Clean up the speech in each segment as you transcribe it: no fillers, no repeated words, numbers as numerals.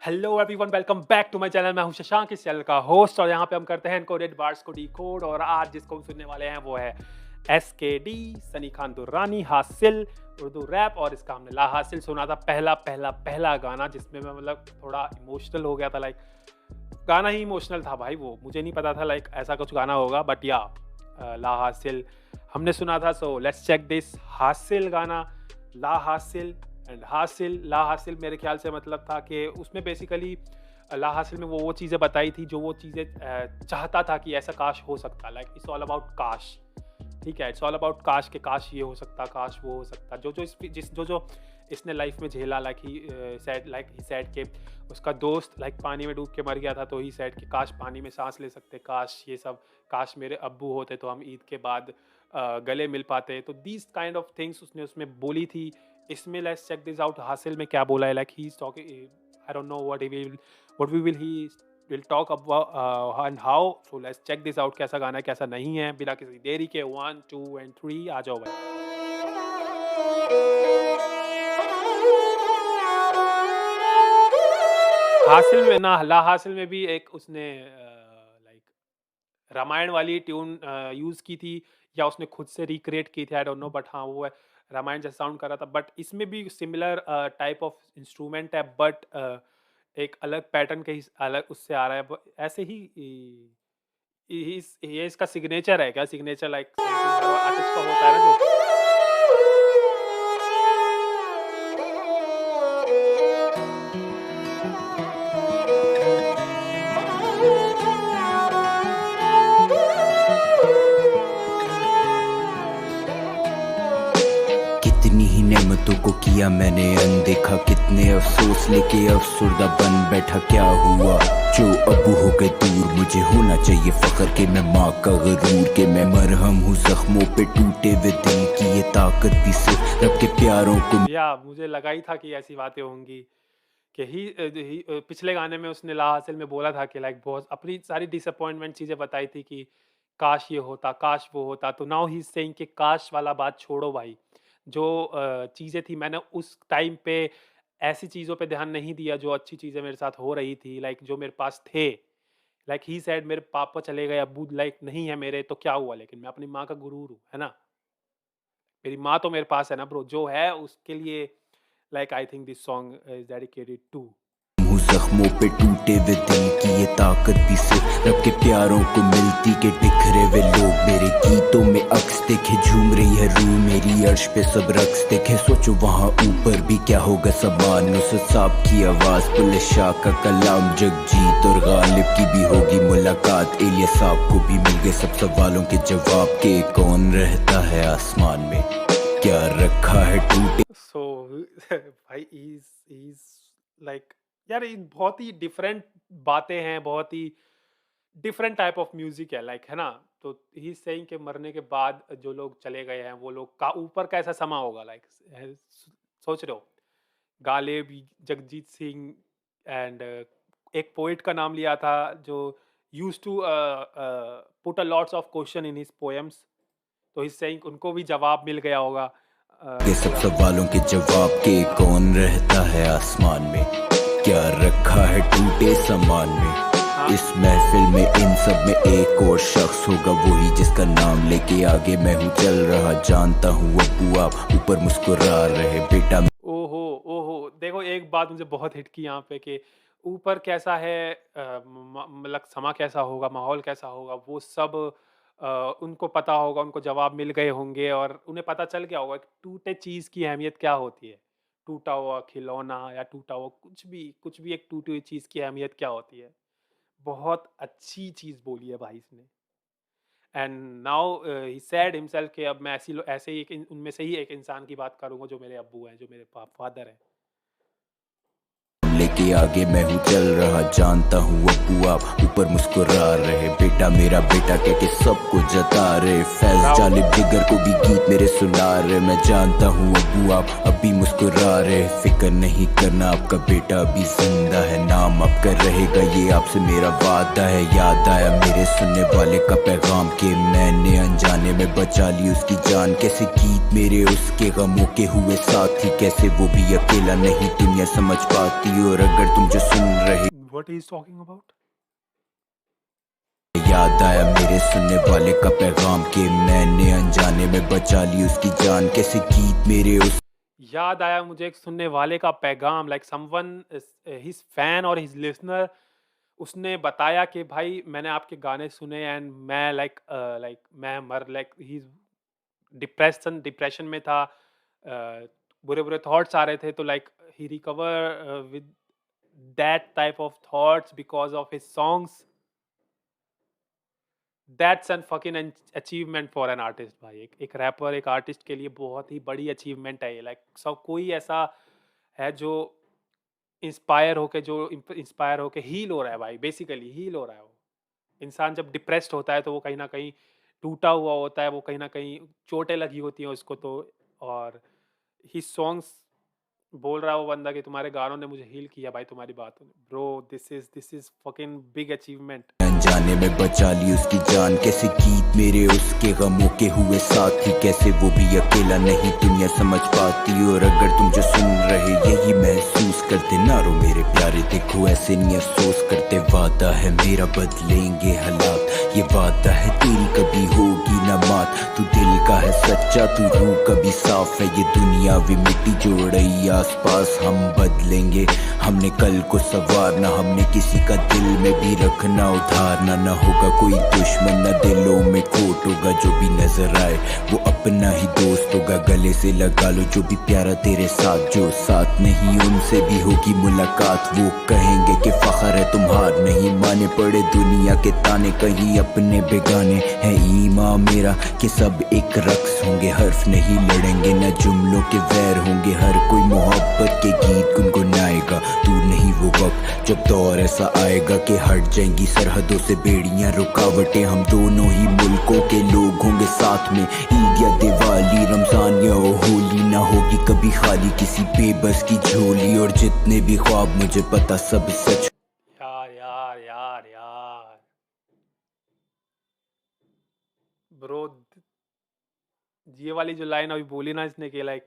Hello everyone, welcome back to my channel. मैं हूं शशांक, इस चैनल का होस्ट, और यहाँ पे हम करते हैं एनकोडेड बार्स को डिकोड। और आज जिसको हम सुनने वाले हैं वो है एसकेडी, सनी खान दुर्रानी, हासिल, उर्दू रैप। और इसका हमने ला हासिल सुना था, पहला गाना, जिसमें मैं मतलब थोड़ा इमोशनल हो गया था। गाना ही इमोशनल था भाई, वो मुझे नहीं पता था ऐसा कुछ गाना होगा, बट या ला हासिल हमने सुना था। सो लेट्स चेक दिस हासिल गाना, ला हासिल एंड हासिल। ला हासिल मेरे ख्याल से मतलब था कि उसमें बेसिकली ला हासिल में वो चीज़ें बताई थी जो वो चीज़ें चाहता था कि ऐसा काश हो सकता। इट्स ऑल अबाउट काश, ठीक है। इट्स ऑल अबाउट काश, के काश ये हो सकता, काश वो हो सकता। जो इसने लाइफ में झेला, ही सेड के उसका दोस्त पानी में डूब के मर गया था, तो ही सेड कि काश पानी में सांस ले सकते, काश ये सब, काश मेरे अब्बू होते तो हम ईद के बाद गले मिल पाते। तो दीज काइंड ऑफ थिंग्स उसने उसमें बोली थी। इसमें लेट्स चेक दिस आउट, हासिल में क्या बोला है। He is talking, I don't know what we will he will talk about and how. So let's check this out, कैसा गाना है कैसा नहीं है। बिना किसी देरी के 1 2 एंड 3 आ जाओ भाई। हासिल में ना, ला हासिल में भी एक उसने रामायण वाली ट्यून यूज़ की थी, या उसने खुद से रिक्रिएट की थी, आई डोंट नो। बट हाँ, वो है रामायण जैसा साउंड कर रहा था। बट इसमें भी सिमिलर टाइप ऑफ इंस्ट्रूमेंट है, बट एक अलग पैटर्न के अलग उससे आ रहा है। ऐसे ही ये इसका सिग्नेचर है क्या? सिग्नेचर आर्टिस्ट का होता है ना जो। कितनी ही नेमतों को किया मैंने अनदेखा, कितने अफसोस लेके अफसुर्दा बन बैठा। क्या हुआ जो अब हो गए दूर, मुझे होना चाहिए फख्र के मैं माँ का गरूर के। मैं मरहम हूँ जख्मों पे टूटे हुए दिल की, ये ताकत भी सिर्फ रब के प्यारों को। या मुझे लगा ही था कि ऐसी बातें होंगी कि पिछले गाने में उसने ला हासिल में बोला था कि बहुत अपनी सारी डिसअपॉइंटमेंट चीज़ें बताई थी कि काश ये होता, काश वो होता। तो नाउ ही इज सेइंग कि काश वाला बात छोड़ो भाई। जो चीज़ें थी, मैंने उस टाइम पे ऐसी चीज़ों पे ध्यान नहीं दिया जो अच्छी चीज़ें मेरे साथ हो रही थी, जो मेरे पास थे। ही सेड मेरे पापा चले गए, अब्बू नहीं है मेरे, तो क्या हुआ, लेकिन मैं अपनी माँ का गुरूर हूँ, है ना। मेरी माँ तो मेरे पास है ना ब्रो, जो है उसके लिए I think this song is dedicated to. जख्मों पे टूटे हुए दिल की, ये ताकत भी सिर्फ रब के प्यारों को मिलती। के बिखरे हुए लोग मेरे गीतों में अक्स देखे, झूम रही है रूह मेरी अर्श पे सब रक्स देखे। सोचो वहाँ ऊपर भी क्या होगा समान, नुसरत साहब की आवाज, पुलिस शाह का कलाम, जगजीत और गालिब की भी होगी मुलाकात। एलिया साहब को भी मिल गए सब सवालों के जवाब, के कौन रहता है आसमान में, क्या रखा है टूटे। सो भाई इज लाइक यार, ये बहुत ही डिफरेंट बातें हैं, बहुत ही डिफरेंट टाइप ऑफ म्यूजिक है, है ना। तो ही सेइंग के मरने के बाद जो लोग चले गए हैं, वो लोग का ऊपर कैसा समा होगा। सोच रहे हो, गालिब, जगजीत सिंह एंड एक पोइट का नाम लिया था जो use to put a lots of question in his poems. तो ही सेइंग उनको भी जवाब मिल गया होगा। के सब सवालों के जवाब, के कौन रहता है आसमान में, क्या रखा है टूटे सामान में। इस महफिल में इन सब में एक और शख्स होगा, वही जिसका नाम लेके आगे मैं हूँ चल रहा। जानता हूँ अब्बू आप ऊपर मुस्कुरा रहे, बेटा। ओहो ओहो, देखो एक बात मुझे बहुत हिट की यहाँ पे कि ऊपर कैसा है, समा कैसा होगा, माहौल कैसा होगा, वो सब उनको पता होगा, उनको जवाब मिल गए होंगे, और उन्हें पता चल गया होगा कि टूटे चीज़ की अहमियत क्या होती है। टूटा हुआ खिलौना या टूटा हुआ कुछ भी एक टूटी हुई चीज़ की अहमियत क्या होती है। बहुत अच्छी चीज़ बोली है भाई इसने। And now he said himself कि अब मैं ऐसे ही उनमें से ही एक इंसान की बात करूँगा जो मेरे अब्बू हैं, जो मेरे फादर हैं। लेके आगे मैं हूँ चल रहा, जानता हूँ अब्बू आप ऊपर मुस्कुरा रहे, बेटा मेरा बेटा कह के सबको जता रहे। फैज जालिब जिगर को भी गीत मेरे सुना रहे, मैं जानता हूँ अब्बू आप अभी मुस्कुरा रहे। फिक्र नहीं करना आपका बेटा अभी जिंदा है, नाम आपका कर रहेगा, ये आपसे मेरा वादा है। याद आया मेरे सुनने वाले का पैगाम कि मैंने अनजाने में बचा ली उसकी जान। कैसे गीत मेरे उसके गमों के हुए साथी, कैसे वो भी अकेला नहीं दुनिया समझ पाती। और अगर तुम जो सुन रहे What he is talking about? याद आया मेरे सुनने वाले का पैगाम कि मैंने अनजाने में बचा ली उसकी जान। कैसे गीत मेरे उस याद आया मुझे एक सुनने वाले का पैगाम, लाइक समवन हिज फैन और हिज लिसनर, उसने बताया कि भाई मैंने आपके गाने सुने एंड मैं मैं मर लाइक ही डिप्रेशन में था, बुरे बुरे थॉट्स आ रहे थे, तो like he recover with that type of thoughts because of his songs. That's an fucking achievement for an artist भाई। एक रैपर, एक आर्टिस्ट के लिए बहुत ही बड़ी अचीवमेंट है ये। लाइक सब कोई ऐसा है जो इंस्पायर होके हील हो रहा है भाई, बेसिकली हील हो रहा है वो। इंसान जब डिप्रेस्ड होता है तो वो कहीं ना कहीं टूटा हुआ होता है, वो कहीं ना कहीं चोटें लगी होती हैं उसको, तो और ही सॉन्ग्स बोल रहा है वो बंदा कि तुम्हारे गानों ने मुझे हील किया भाई, तुम्हारी बातों ने। Bro, this is fucking big achievement. अनजाने में बचा ली उसकी जान। कैसे गीत मेरे उसके गमों के हुए साथी, कैसे वो भी अकेला नहीं दुनिया समझ पाती। और अगर तुम जो सुन रहे यही महसूस करते, ना रो मेरे प्यारे देखो ऐसे नहीं अफसोस करते। वादा है मेरा बदलेंगे हालात, ये वादा है तेरी कभी होगी ना मात। तू दिल का है सच्चा, तू रूह कभी साफ है। ये दुनिया भी मिट्टी जोड़ रही आसपास, हम बदलेंगे। हमने कल को संवारना, हमने किसी का दिल में भी रखना उधारना। ना होगा कोई दुश्मन, ना दिलों में खोट होगा। जो भी नजर आए वो अपना ही दोस्त होगा। गले से लगा लो जो भी प्यारा तेरे साथ, जो साथ नहीं उनसे भी होगी मुलाकात। वो कहेंगे कि फख्र है तुम हार नहीं माने, पड़े दुनिया के ताने कहीं अपने बेगाने। है ईमा मेरा कि सब एक रक्स होंगे, हर्फ नहीं लड़ेंगे, न जुमलों के वैर होंगे। हर कोई मोहब्बत के गीत गुनगुनाएगा, तू नहीं वो वक्त जब दौर ऐसा आएगा कि हट जाएंगी सरहदों से बेड़ियां रुकावटें। हम दोनों ही मुल्कों के लोग होंगे साथ में, ईद या दिवाली, रमजान या होली। ना होगी कभी खाली किसी बेबस की झोली, और जितने भी ख्वाब मुझे पता सब सच। यार यार यार यार ब्रो, ये वाली जो लाइन अभी बोली ना इसने कि लाइक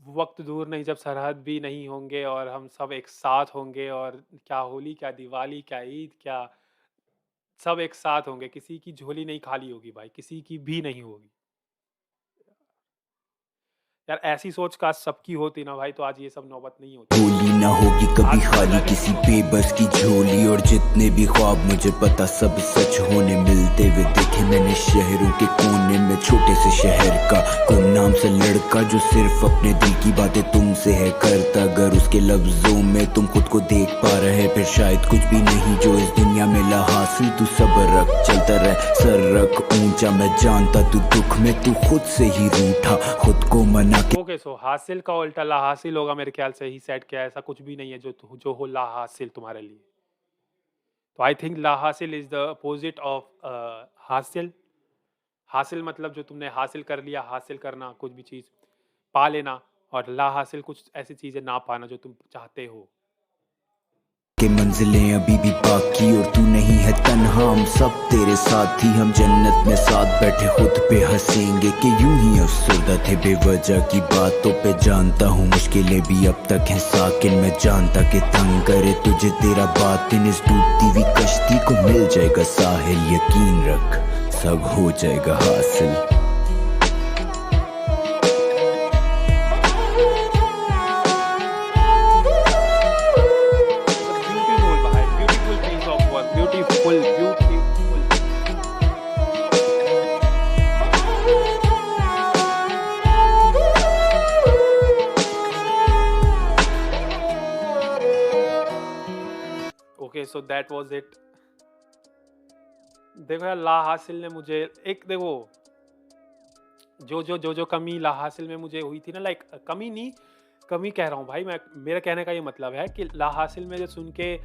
वक्त दूर नहीं जब सरहद भी नहीं होंगे और हम सब एक साथ होंगे, और क्या होली, क्या दिवाली, क्या ईद, क्या सब एक साथ होंगे। किसी की झोली नहीं खाली होगी भाई, किसी की भी नहीं होगी। यार ऐसी सोच काश सबकी होती ना भाई, तो आज ये सब नौबत नहीं होती। होली ना होगी कभी खाली किसी बेबस की झोली, और जितने भी ख्वाब मुझे पता सब सच होने मिलते हुए देखे मैंने शहरों के कोने में। छोटे से शहर का कोई नाम से लड़का जो सिर्फ अपने दिल की बातें तुमसे है करता। अगर उसके लफ्जों में तुम खुद को देख पा रहे, फिर शायद कुछ भी नहीं जो इस दुनिया में ला हासिल। तू सब्र रख, चलता रह, सर रख ऊंचा। मैं जानता तू दुख में तू खुद से ही रूठा, खुद को मना के। ओके, सो हासिल का उल्टा ला हासिल होगा मेरे ख्याल से। ही सेट किया, ऐसा कुछ भी नहीं है जो हो ला हासिल तुम्हारे लिए। तो आई थिंक ला हासिल इज द अपोजिट ऑफ हासिल। हासिल मतलब जो तुमने हासिल कर लिया, हासिल करना कुछ भी चीज़ पा लेना, और ला हासिल कुछ ऐसी चीज़ें ना पाना जो तुम चाहते हो। के मंजिलें अभी भी बाकी, और तू नहीं है तन्हा, हम सब तेरे साथ ही। हम जन्नत में साथ बैठे खुद पे हंसेंगे कि यूं ही अफसरदा थे बेवजह की बातों पे। जानता हूँ मुश्किलें भी अब तक हैं साकिन, मैं जानता कि तंग करे तुझे तेरा बातिन। इस डूबती हुई कश्ती को मिल जाएगा साहिल, यकीन रख सब हो जाएगा हासिल। ब्यूटीफुल भाई, beautiful piece of work, beautiful beautiful. Okay, so that was it. देखो यार, ला हासिल ने मुझे एक, देखो जो कमी ला हासिल में मुझे हुई थी ना, लाइक कमी नहीं, कमी कह रहा हूँ भाई मैं। मेरा कहने का ये मतलब है कि ला हासिल में जो सुन के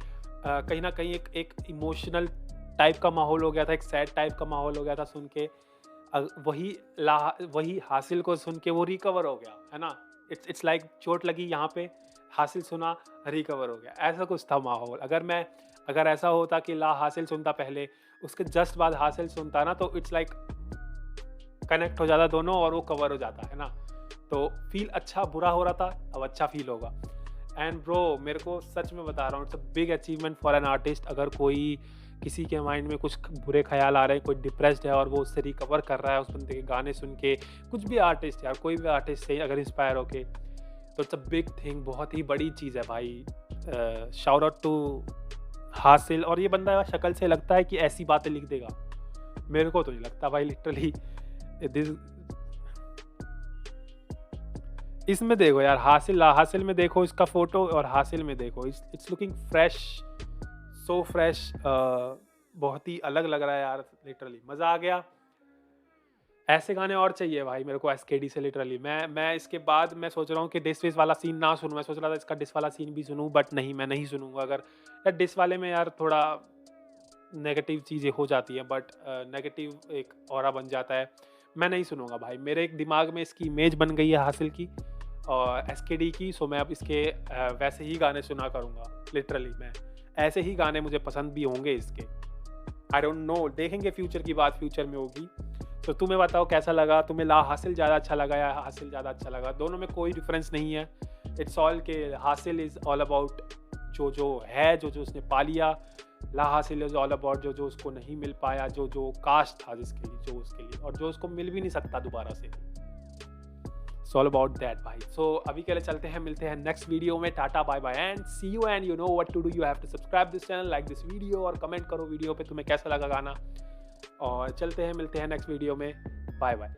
कहीं ना कहीं एक इमोशनल टाइप का माहौल हो गया था, एक सैड टाइप का माहौल हो गया था सुन के। वही हासिल को सुन के वो रिकवर हो गया है ना। इट्स लाइक चोट लगी यहाँ पे, हासिल सुना, रिकवर हो गया, ऐसा कुछ था माहौल। अगर ऐसा होता कि ला हासिल सुनता पहले, उसके जस्ट बाद हासिल सुनता ना, तो इट्स लाइक कनेक्ट हो जाता दोनों और वो कवर हो जाता है ना। तो फील अच्छा बुरा हो रहा था, अब अच्छा फील होगा। एंड ब्रो मेरे को सच में बता रहा हूँ, it's a big achievement for an artist. अगर कोई किसी के माइंड में कुछ बुरे ख्याल आ रहे हैं, कोई डिप्रेस्ड है और वो उससे रिकवर कर रहा है उस बंदे के गाने सुन के, कुछ भी आर्टिस्ट यार, कोई भी आर्टिस्ट से अगर इंस्पायर होके, तो इट्स अ बिग थिंग, बहुत ही बड़ी चीज़ है भाई। शाउट आउट टू हासिल। और ये बंदा शक्ल से लगता है कि ऐसी बातें लिख देगा, मेरे को तो नहीं लगता भाई, लिटरली। इसमें देखो यार, हासिल में देखो इसका फोटो और हासिल में देखो, it's looking fresh, so fresh. बहुत ही अलग लग रहा है यार, लिटरली मज़ा आ गया। ऐसे गाने और चाहिए भाई मेरे को एसकेडी से, लिटरली। मैं इसके बाद मैं सोच रहा हूँ कि डिस विस वाला सीन ना सुनूँ। मैं सोच रहा था इसका डिस वाला सीन भी सुनूँ, बट नहीं, मैं नहीं सुनूंगा। अगर यार डिस वाले में यार थोड़ा नेगेटिव चीज़ें हो जाती हैं, बट नेगेटिव एक ऑरा बन जाता है, मैं नहीं सुनूंगा भाई। मेरे एक दिमाग में इसकी इमेज बन गई है हासिल की और एसकेडी की, सो मैं अब इसके वैसे ही गाने सुना करूँगा, लिटरली। मैं ऐसे ही गाने मुझे पसंद भी होंगे इसके। आई डोंट नो, देखेंगे फ्यूचर की बात फ्यूचर में होगी। तो तुम्हें बताओ कैसा लगा, तुम्हें ला हासिल ज़्यादा अच्छा लगा या हासिल ज़्यादा अच्छा लगा? दोनों में कोई डिफरेंस नहीं है, इट्स ऑल के हासिल इज़ ऑल अबाउट जो है, जो उसने पा लिया। ला हासिल इज़ ऑल अबाउट जो उसको नहीं मिल पाया, जो काश था जिसके लिए, जो उसके लिए, और जो उसको मिल भी नहीं सकता दोबारा से। इट्स ऑल अबाउट दैट भाई। सो अभी के लिए चलते हैं, मिलते हैं नेक्स्ट वीडियो में। Tata bye bye and see you. And you know what to do, you have to subscribe this channel, like this video और कमेंट करो वीडियो पे तुम्हें कैसा लगा गाना। और चलते हैं, मिलते हैं नेक्स्ट वीडियो में। Bye bye.